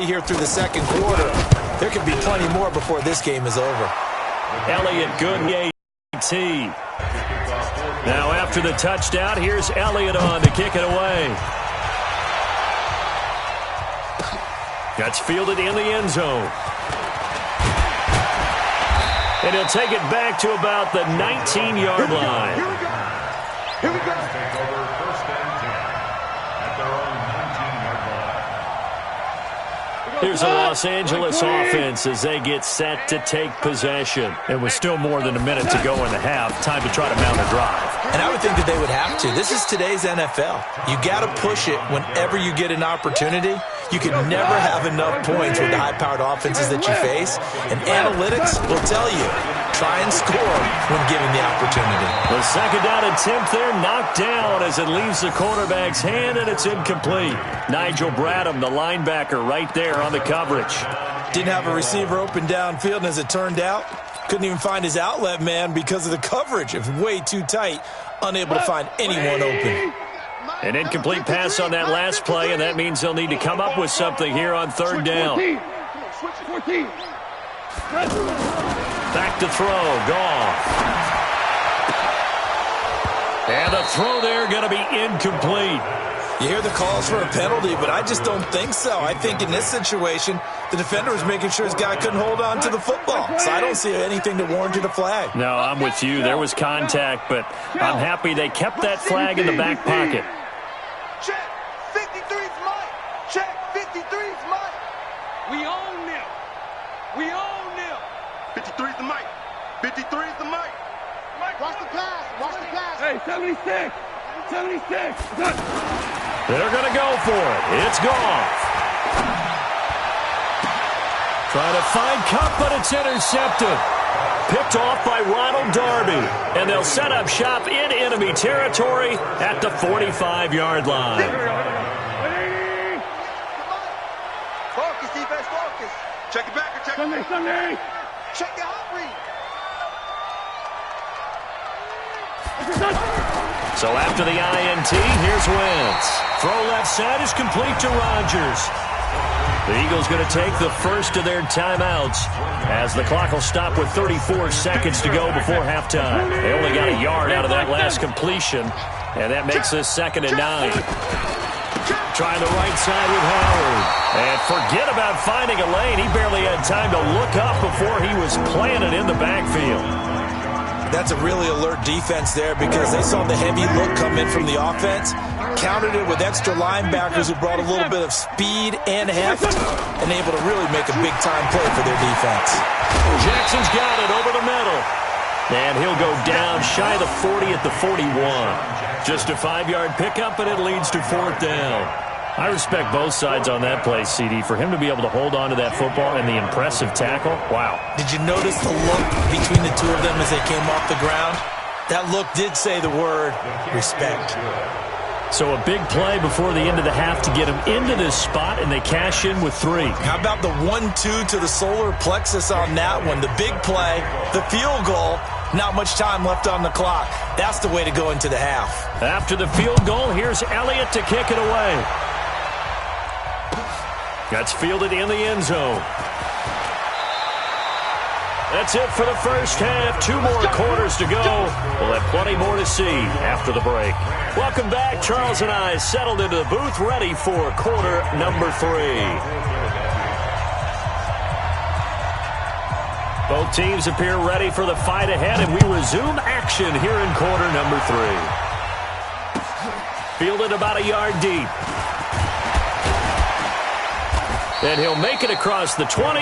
Here through the second quarter. There could be plenty more before this game is over. Elliott, good team. Now after the touchdown, here's Elliott on to kick it away. That's fielded in the end zone. And he'll take it back to about the 19-yard line. Here we go. Here we go. Take over first and 10 at their own 19-yard line. Here's the Los Angeles offense as they get set to take possession. It was still more than a minute to go in the half. Time to try to mount a drive. And I would think that they would have to. This is today's NFL. You got to push it whenever you get an opportunity. You can never have enough points with the high-powered offenses that you face. And analytics will tell you, try and score when given the opportunity. The second down attempt there knocked down as it leaves the quarterback's hand, and it's incomplete. Nigel Bradham, the linebacker, right there on the coverage. Didn't have a receiver open downfield, and as it turned out, couldn't even find his outlet man because of the coverage. It was way too tight, unable to find anyone open. An incomplete pass on that last play, and that means they'll need to come up with something here on third down. Back to throw, Goff. And the throw there going to be incomplete. You hear the calls for a penalty, but I just don't think so. I think in this situation, the defender was making sure his guy couldn't hold on to the football. So I don't see anything to warrant a flag. No, I'm with you. There was contact, but I'm happy they kept that flag in the back pocket. Check. 53's Mike. Check. 53's Mike. We own them. We own them. 53's the Mike. 53's the Mike. Watch the pass. Watch the pass. Hey, 76. 76. They're going to go for it. It's Goff. Trying to find Cup, but it's intercepted. Picked off by Ronald Darby. And they'll set up shop in enemy territory at the 45-yard line. Focus, defense, focus. Check it back. Check Sunday, Sunday. Check your hot read. So after the INT, here's Wentz. Throw left side is complete to Rodgers. The Eagles going to take the first of their timeouts as the clock will stop with 34 seconds to go before halftime. They only got a yard out of that last completion, and that makes this 2nd and 9. Trying the right side with Howard. And forget about finding a lane. He barely had time to look up before he was planted in the backfield. That's a really alert defense there because they saw the heavy look come in from the offense, countered it with extra linebackers who brought a little bit of speed and heft, and able to really make a big-time play for their defense. Jackson's got it over the middle. And he'll go down shy of the 40 at the 41. Just a 5-yard pickup, and it leads to 4th down. I respect both sides on that play, CD. For him to be able to hold on to that football and the impressive tackle, wow. Did you notice the look between the two of them as they came off the ground? That look did say the word respect. So a big play before the end of the half to get him into this spot, and they cash in with 3. How about the 1-2 to the solar plexus on that one? The big play, the field goal, not much time left on the clock. That's the way to go into the half. After the field goal, here's Elliott to kick it away. That's fielded in the end zone. That's it for the first half. 2 more quarters to go. We'll have plenty more to see after the break. Welcome back. Charles and I settled into the booth, ready for quarter number 3. Both teams appear ready for the fight ahead, and we resume action here in quarter number 3. Fielded about a yard deep. And he'll make it across the 20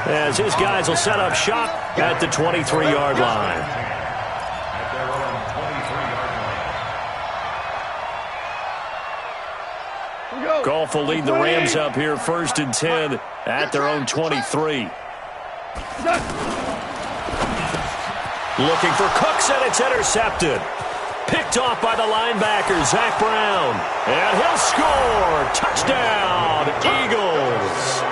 as his guys will set up shop at the 23-yard line. Goff will lead the Rams up here 1st and 10 at their own 23. Looking for Cooks, and it's intercepted. Picked off by the linebacker, Zach Brown. And he'll score. Touchdown, Eagles.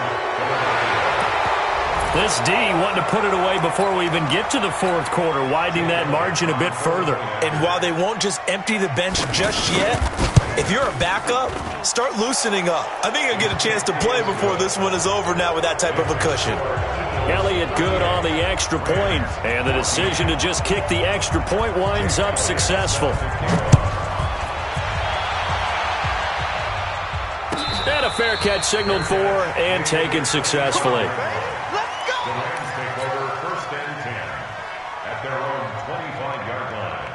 This D wanting to put it away before we even get to the 4th quarter, widening that margin a bit further. And while they won't just empty the bench just yet, If you're a backup, start loosening up. I think you'll get a chance to play before this one is over now with that type of a cushion. Elliott good on the extra point, and the decision to just kick the extra point winds up successful. And a fair catch signaled for and taken successfully. Let's go! The Rams take over 1st and 10 at their own 25-yard line.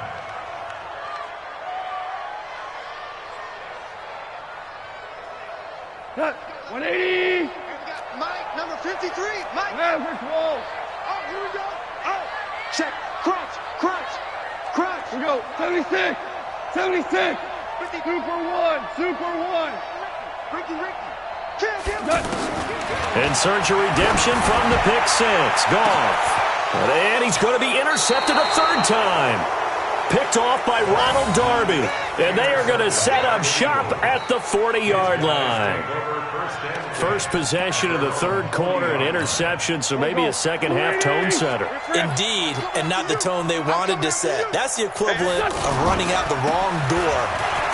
Cut. 180. Mike, number 53. Mike. Average Walls. Oh, here we go. Oh, check. Crunch, crunch, crunch. We go. 76. 76. 50. Super 1. Super 1. Ricky. Kill him. Cut. In search of redemption from the pick six. Goff. And he's going to be intercepted a third time. Picked off by Ronald Darby. And they are going to set up shop at the 40-yard line. First possession of the third quarter, an interception, so maybe a second-half tone setter. Indeed, and not the tone they wanted to set. That's the equivalent of running out the wrong door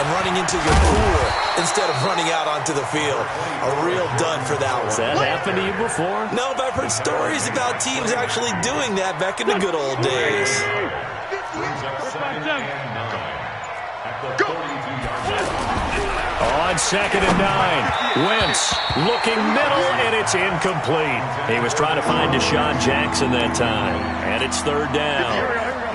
and running into your pool instead of running out onto the field. A real dud for that one. Has that happened to you before? No, but I've heard stories about teams actually doing that back in the good old days. Brings up 2nd and 9 at the 42-yard line. On 2nd and 9, Wentz looking middle, and it's incomplete. He was trying to find Deshaun Jackson that time, and it's 3rd down.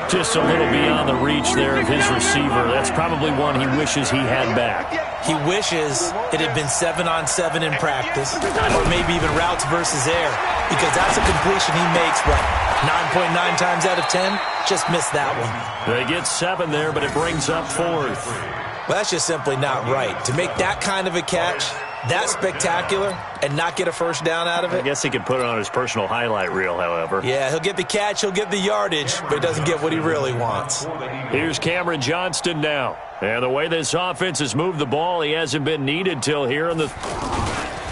Just a little beyond the reach there of his receiver. That's probably one he wishes he had back. He wishes it had been 7-on-7 in practice, or maybe even routes versus air, because that's a completion he makes, 9.9 times out of 10? Just missed that one. They get 7 there, but it brings up 4th. Well, that's just simply not right. To make that kind of a catch, that spectacular, and not get a first down out of it? I guess he could put it on his personal highlight reel, however. Yeah, he'll get the catch, he'll get the yardage, but he doesn't get what he really wants. Here's Cameron Johnston now. And the way this offense has moved the ball, he hasn't been needed till here in the...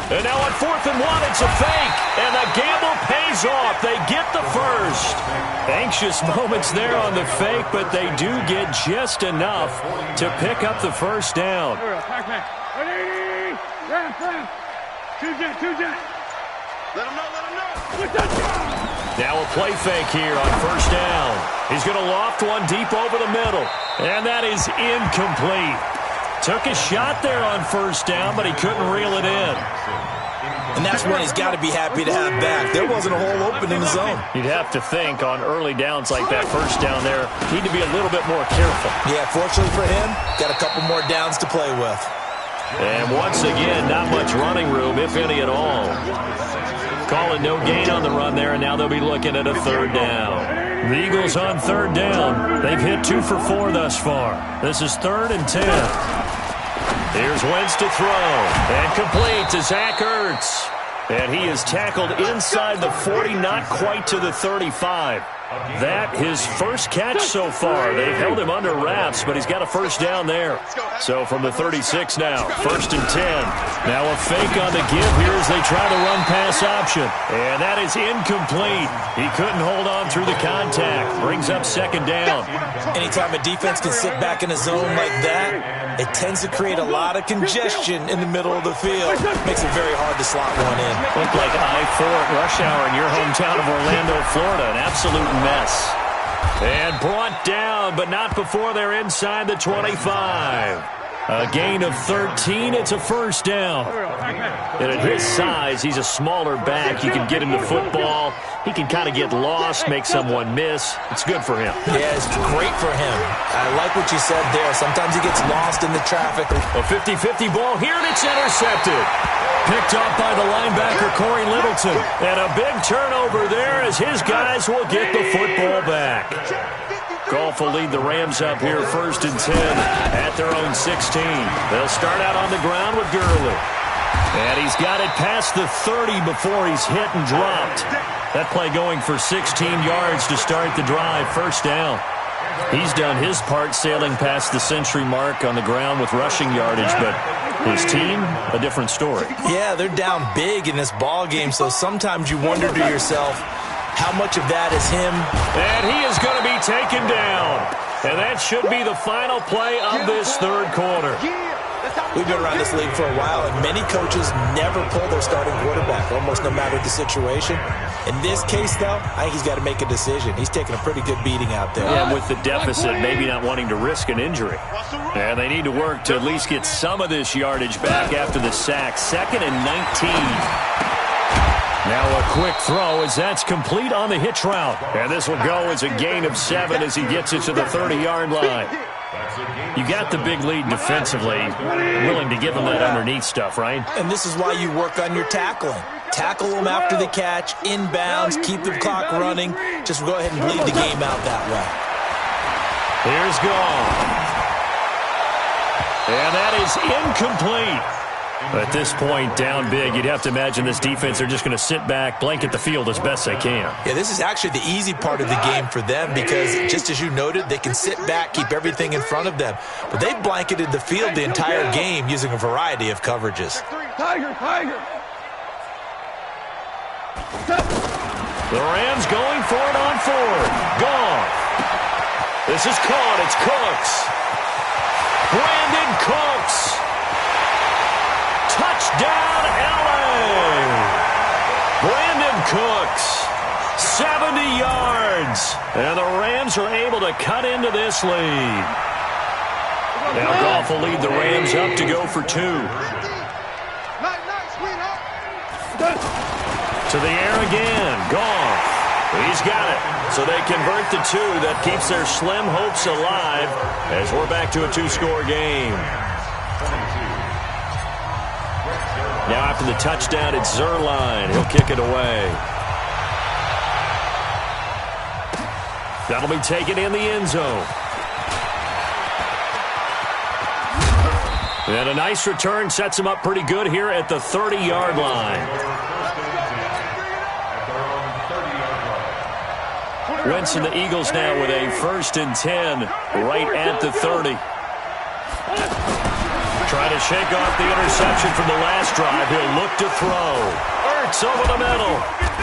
And now on 4th and 1, it's a fake. And the gamble pays off. They get the first. Anxious moments there on the fake, but they do get just enough to pick up the first down. Pac-Man. 180. Ram. 2-jet. Let him know. Now a play fake here on 1st down. He's going to loft one deep over the middle. And that is incomplete. Took a shot there on 1st down, but he couldn't reel it in. And that's one he's got to be happy to have back. There wasn't a hole open in the zone. You'd have to think on early downs like that 1st down there, need to be a little bit more careful. Yeah, fortunately for him, got a couple more downs to play with. And once again, not much running room, if any at all. Call it no gain on the run there, and now they'll be looking at a 3rd down. The Eagles on 3rd down. They've hit 2 for 4 thus far. This is 3rd and 10. Here's Wentz to throw. And complete to Zach Ertz. And he is tackled inside the 40, not quite to the 35. That his first catch so far. They've held him under wraps, but he's got a first down there. So from the 36 now, 1st and 10. Now a fake on the give here as they try the run-pass option. And that is incomplete. He couldn't hold on through the contact. Brings up 2nd down. Anytime a defense can sit back in a zone like that, it tends to create a lot of congestion in the middle of the field. Makes it very hard to slot one in. Looked like I-4 at rush hour in your hometown of Orlando, Florida. An absolute mess. And brought down, but not before they're inside the 25. A gain of 13. It's a 1st down. And at his size, he's a smaller back. You can get him the football. He can kind of get lost, make someone miss. It's good for him. Yeah, it's great for him. I like what you said there. Sometimes he gets lost in the traffic. A 50-50 ball here, and it's intercepted. Picked up by the linebacker, Corey Littleton. And a big turnover there as his guys will get the football back. Goff will lead the Rams up here 1st and 10 at their own 16. They'll start out on the ground with Gurley. And he's got it past the 30 before he's hit and dropped. That play going for 16 yards to start the drive, 1st down. He's done his part sailing past the century mark on the ground with rushing yardage, but his team, a different story. Yeah, they're down big in this ball game, so sometimes you wonder to yourself, how much of that is him? And he is going to be taken down. And that should be the final play of this 3rd quarter. We've been around this league for a while, and many coaches never pull their starting quarterback, almost no matter the situation. In this case, though, I think he's got to make a decision. He's taking a pretty good beating out there. Yeah, with the deficit, maybe not wanting to risk an injury. And they need to work to at least get some of this yardage back after the sack. 2nd and 19. Now a quick throw as that's complete on the hitch route. And this will go as a gain of 7 as he gets it to the 30-yard line. You got the big lead defensively, willing to give him that underneath stuff, right? And this is why you work on your tackling. Tackle them after the catch, inbounds, keep the clock running. Just go ahead and bleed the game out that way. Here's Goff. And that is incomplete. At this point, down big, you'd have to imagine this defense, they're just going to sit back, blanket the field as best they can. Yeah, this is actually the easy part of the game for them because, just as you noted, they can sit back, keep everything in front of them. But they've blanketed the field the entire game using a variety of coverages. Tiger, tiger. The Rams going for it on 4th. Goff. This is caught. It's Cooks. Brandon Cooks. Touchdown, L.A. Brandon Cooks, 70 yards. And the Rams are able to cut into this lead. Now Goff will lead the Rams up to go for 2. To the air again. Goff. He's got it. So they convert the 2. That keeps their slim hopes alive as we're back to a 2-score game. Now after the touchdown, it's Zerline. He'll kick it away. That'll be taken in the end zone. And a nice return sets him up pretty good here at the 30-yard line. Wentz and the Eagles now with a 1st and 10 right at the 30. Trying to shake off the interception from the last drive. He'll look to throw. Ertz over the middle.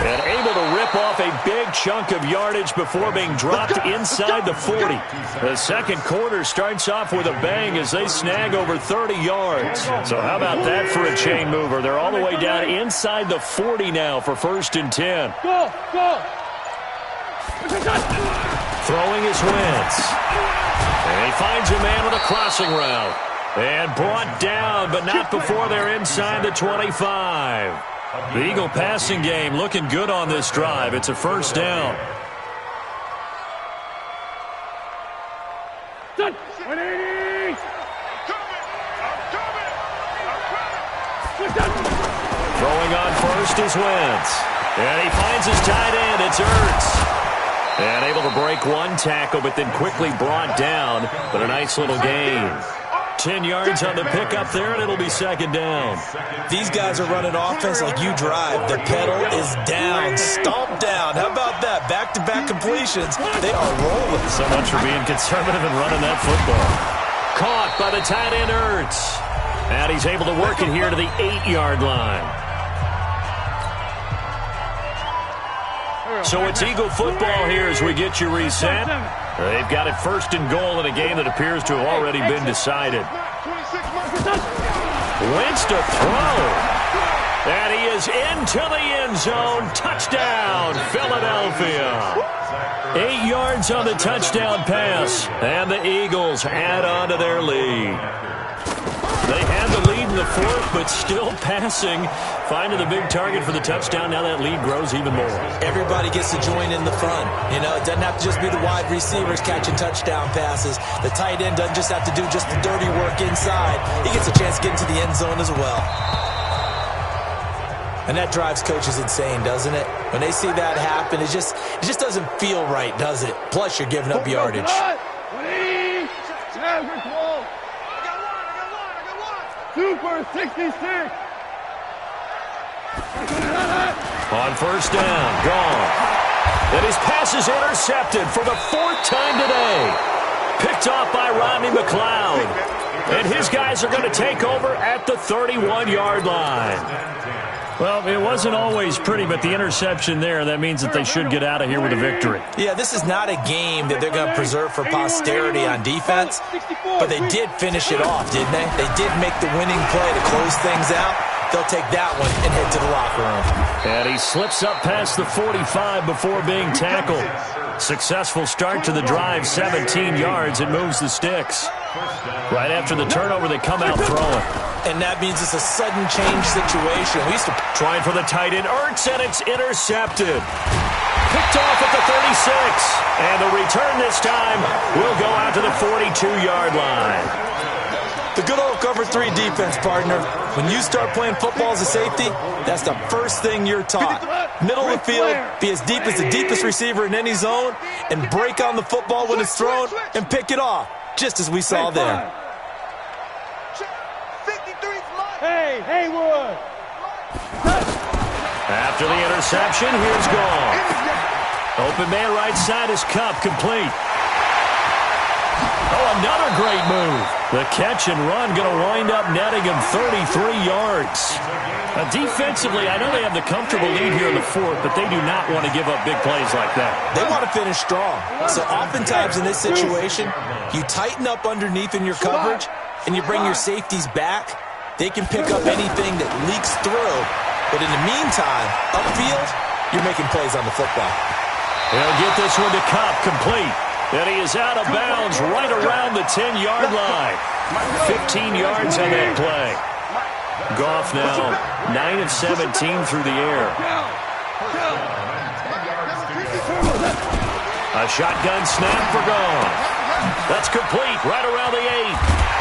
And able to rip off a big chunk of yardage before being dropped inside the 40. The second quarter starts off with a bang as they snag over 30 yards. So how about that for a chain mover? They're all the way down inside the 40 now for 1st and 10. Go, go. Throwing is Wentz. And he finds a man with a crossing route. And brought down, but not before they're inside the 25. The Eagle passing game looking good on this drive. It's a 1st down. Throwing on 1st is Wentz. And he finds his tight end. It's Ertz. And able to break one tackle, but then quickly brought down. But a nice little gain. 10 yards on the pickup there, and it'll be 2nd down. These guys are running offense like you drive. The pedal is down, stomp down. How about that? Back-to-back completions. They are rolling. So much for being conservative and running that football. Caught by the tight end, Ertz. And he's able to work it here to the 8-yard line. So it's Eagle football here as we get you reset. They've got it 1st and goal in a game that appears to have already been decided. Wentz to throw. And he is into the end zone. Touchdown, Philadelphia. 8 yards on the touchdown pass. And the Eagles add on to their lead. They had the lead in the 4th, but still passing. Finding the big target for the touchdown. Now that lead grows even more. Everybody gets to join in the fun. You know, it doesn't have to just be the wide receivers catching touchdown passes. The tight end doesn't just have to do just the dirty work inside. He gets a chance to get into the end zone as well. And that drives coaches insane, doesn't it? When they see that happen, it just doesn't feel right, does it? Plus, you're giving up yardage. Super 66. On 1st down, Goff. And his pass is intercepted for the 4th time today. Picked off by Rodney McLeod. And his guys are going to take over at the 31-yard line. Well, it wasn't always pretty, but the interception there, that means that they should get out of here with a victory. Yeah, this is not a game that they're going to preserve for posterity on defense, but they did finish it off, didn't they? They did make the winning play to close things out. They'll take that one and head to the locker room. And he slips up past the 45 before being tackled. Successful start to the drive, 17 yards. It moves the sticks. Right after the turnover, they come out throwing. And that means it's a sudden change situation. We used to trying for the tight end, Ertz, and it's intercepted. Picked off at the 36. And the return this time will go out to the 42-yard line. The good old cover 3 defense, partner. When you start playing football as a safety, that's the first thing you're taught. Middle of the field, be as deep as the deepest receiver in any zone, and break on the football when it's thrown and pick it off, just as we saw there. Hey, Haywood! After the interception, here's Gall. Open man right side is Cup, complete. Oh, another great move. The catch and run going to wind up netting him 33 yards. Now, defensively, I know they have the comfortable lead here in the fourth, but they do not want to give up big plays like that. They want to finish strong. So oftentimes in this situation, you tighten up underneath in your coverage, and you bring your safeties back. They can pick up anything that leaks through. But in the meantime, upfield, you're making plays on the football. He'll get this one to Cup, complete. And he is out of bounds right around the 10-yard line. 15 yards on that play. Goff now 9 of 17 through the air. A shotgun snap for Goff. That's complete right around the 8.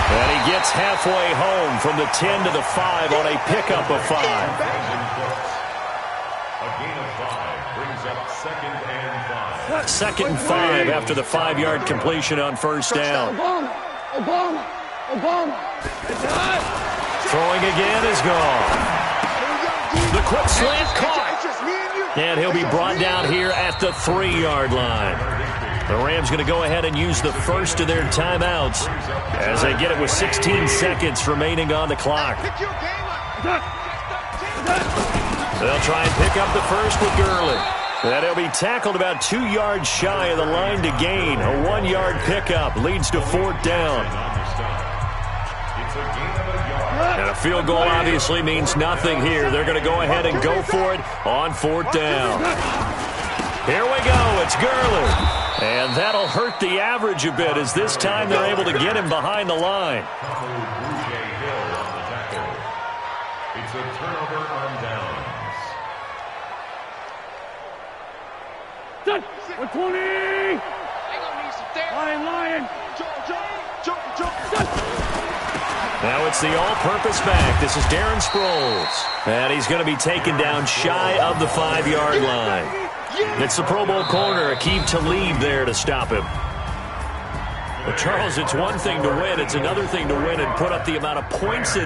And he gets halfway home from the 10 to the 5 on a pickup of 5. A gain of 5 brings up 2nd and 5. 2nd and 5 after the 5-yard completion on first down. Obama. Throwing again is gone. The quick slant caught. And he'll be brought down here at the 3-yard line. The Rams going to go ahead and use the first of their timeouts as they get it with 16 seconds remaining on the clock. They'll try and pick up the first with Gurley. And he'll be tackled about 2 yards shy of the line to gain. A 1-yard pickup leads to 4th down. And a field goal obviously means nothing here. They're going to go ahead and go for it on 4th down. Here we go. It's Gurley. And that'll hurt the average a bit as this time they're able to get him behind the line. It's a turnover on downs. 120! Lion! Now it's the all-purpose back. This is Darren Sproles. And he's going to be taken down shy of the 5-yard line. It's the Pro Bowl corner, Aqib Talib there to stop him. Well, Charles, it's one thing to win. It's another thing to win and put up the amount of points